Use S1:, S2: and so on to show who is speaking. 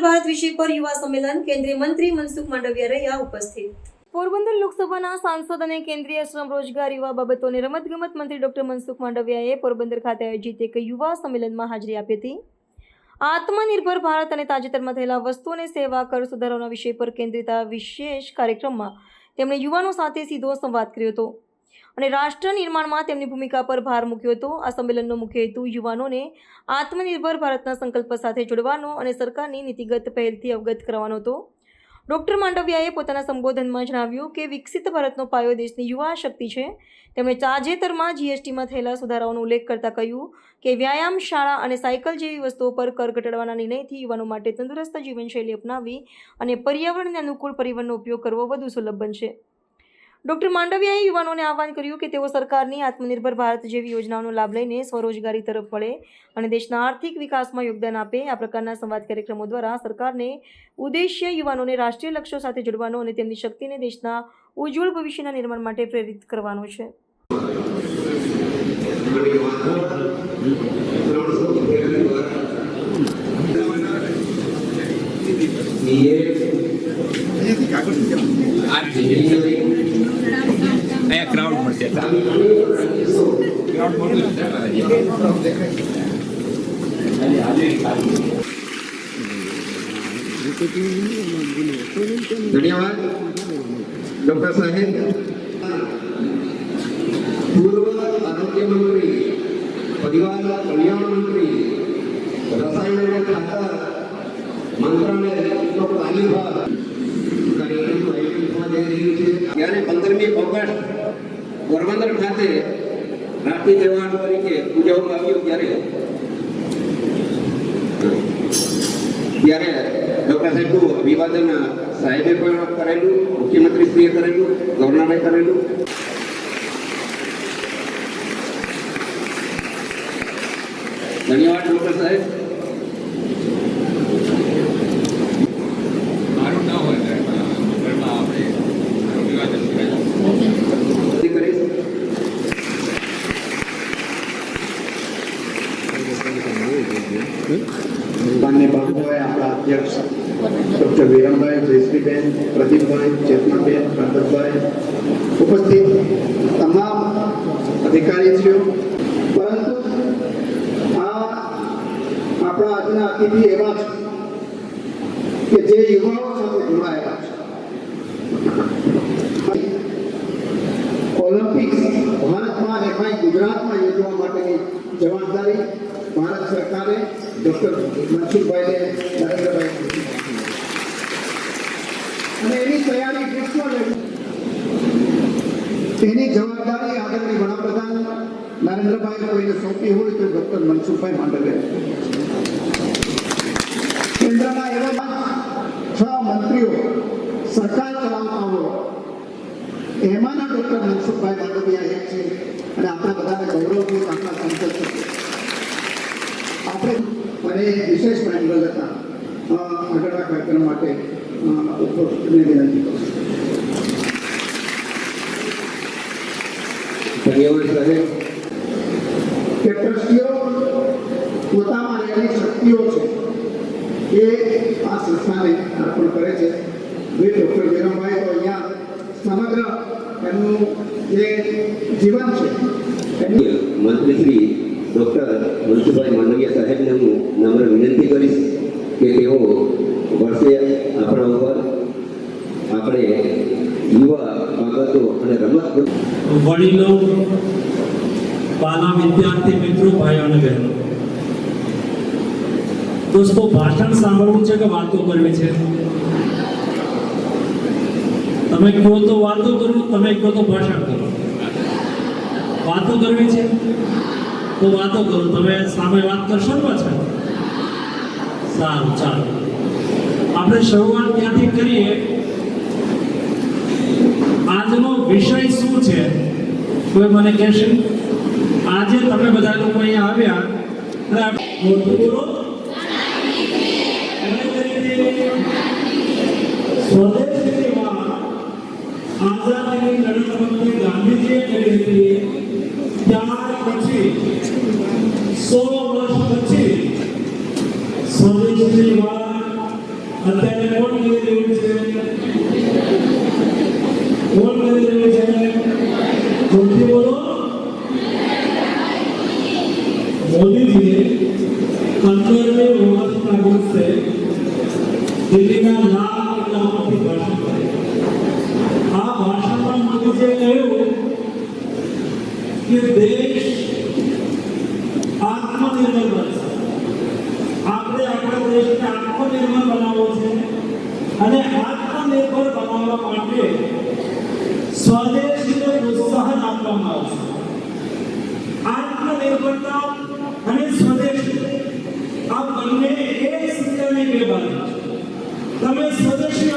S1: ભારત વિષય પર યુવા સંમેલન કેન્દ્રીય મંત્રી મનસુખ માંડવિયા રહ્યા ઉપસ્થિત। પોરબંદર લોકસભાના સાંસદ અને કેન્દ્રીય શ્રમ રોજગાર યુવા બાબતો અને રમતગમત મંત્રી ડોક્ટર મનસુખ માંડવિયાએ પોરબંદર ખાતે આયોજિત એક યુવા સંમેલનમાં હાજરી આપી હતી। આત્મનિર્ભર ભારત અને તાજેતરમાં થયેલા વસ્તુ અને સેવા કર સુધારાના વિષય પર કેન્દ્રિત આ વિશેષ કાર્યક્રમમાં તેમણે યુવાનો સાથે સીધો સંવાદ કર્યો હતો અને રાષ્ટ્ર નિર્માણમાં તેમની ભૂમિકા પર ભાર મૂક્યો હતો। આ સંમેલનનો મુખ્ય હેતુ યુવાનોને આત્મનિર્ભર ભારતના સંકલ્પ સાથે જોડવાનો અને સરકારની નીતિગત પહેલથી અવગત કરવાનો હતો। ડોક્ટર માંડવિયાએ પોતાના સંબોધનમાં જણાવ્યું કે વિકસિત ભારતનો પાયો દેશની યુવા શક્તિ છે। તેમણે તાજેતરમાં જીએસટીમાં થયેલા સુધારાઓનો ઉલ્લેખ કરતા કહ્યું કે વ્યાયામ શાળા અને સાયકલ જેવી વસ્તુઓ પર કર ઘટાડવાના નિર્ણયથી યુવાનો માટે તંદુરસ્ત જીવનશૈલી અપનાવી અને પર્યાવરણને અનુકૂળ પરિવહનનો ઉપયોગ કરવો વધુ સુલભ બનશે। ડોક્ટર માંડવિયાએ યુવાનોને આહ્વાન કર્યું કે તેઓ સરકારની આત્મનિર્ભર ભારત જેવી યોજનાઓનો લાભ લઈને સ્વરોજગારી તરફ વળે અને દેશના આર્થિક વિકાસમાં યોગદાન આપે। આ પ્રકારના સંવાદ કાર્યક્રમો દ્વારા સરકારને ઉદ્દેશ્ય યુવાનોને રાષ્ટ્રીય લક્ષ્યો સાથે જોડવાનો અને તેમની શક્તિને દેશના ઉજ્જવળ ભવિષ્યના નિર્માણ માટે પ્રેરિત કરવાનો છે।
S2: क्राउड મળશે
S3: धन्यवाद डॉक्टर साहेब। पूर्व आरोग्य मंत्री, परिवार कल्याण मंत्री, रसायन और खातर मंत्रालय तालीम कार्यक्रम आयोजित થઈ રહ્યું છે। ત્યારે 15મી ઓગસ્ટ પોરબંદર ખાતે રાષ્ટ્રીય તહેવાર તરીકે ઉજવવામાં આવ્યો ત્યારે ડોક્ટર સાહેબનું અભિવાદન સાહેબે પણ કરેલું, મુખ્યમંત્રીશ્રીએ કરેલું, ગવર્નરે કરેલું। ધન્યવાદ ડોક્ટર સાહેબ। माननीय बाबूभाई अपना अध्यक्ष डॉक्टर वीरमभाई, जयश्रीबेन, प्रदीपभाई, चेतनाबेन, प्रदीपभाई, उपस्थित तमाम अधिकारीश्रीओ, परंतु अपना आजना अतिथि एवा के जे युवाओं साथे जोड़ायेला छे। ओलंपिक्स भारत में एमाय गुजरात में योजवा माटेनी जवाबदारी भारत सरकारे डॉक्टर मनसुखभाई ने नरेंद्रभाई तैयारी तेनी जवाबदारी आदरणीय वडाप्रधान नरेंद्रभाई कोई सौंपी हो तो डॉक्टर मनसुखभाई मांडविया। केंद्र में एवं 6 मंत्रीओ सरकार चलावता हो एमाना डॉक्टर मनसुखभाई मांडविया एक छे અને આપણા બધાને ગૌરવથી આપણા સંસદ આપણે મને વિશેષ મેમ્બર હતા આગળના કાર્યક્રમ માટે ઉપસ્થિતને વિનંતી કરું છું। ધન્યવાદ સાહેબ। કે ટ્રસ્ટીઓ પોતામાં રહેલી શક્તિઓ છે એ આ સંસ્થાને અર્પણ કરે છે। ડોક્ટર વીરમભાઈ તો અહીંયા સમગ્ર એમનું જે જીવન છે મંત્રી શ્રી ડોક્ટર મનસુખભાઈ માંડવિયા સાહેબને હું નમ્ર વિનંતી કરીશ કે તેઓ વર્ષે આપણા ઉપર આપણે યુવા બાબતો અને રમત
S4: વડીલો, પાલા વિદ્યાર્થી મિત્રો, ભાઈઓ અને બહેનો, દોસ્તો ભાષણ સાંભળવું છે કે વાતો કરવી છે? તમે કહો તો વાતો કરો, તમે કહો તો ભાષણ કરો। વાતો કરવી છે તો વાતો કરો, તમે સામે વાત કરશો ને પાછા? સારું, ચાલો આપણે શરૂઆત ત્યાંથી કરીએ। આજનો વિષય શું છે કોઈ મને કહેશે? આજે તમે બધા લોકો અહીંયા આવ્યા અને મોટું બોલો સ્વદેશની વાત આઝાદીની લડત વખતે ગાંધીજીએ કરી હતી। ત્યાર પછી 100 વર્ષ પછી સ્વદેશની વાત કોણ કરી રહ્યું છે? જોરથી બોલો. મોદીજીએ 15મી ઓગસ્ટના દિવસે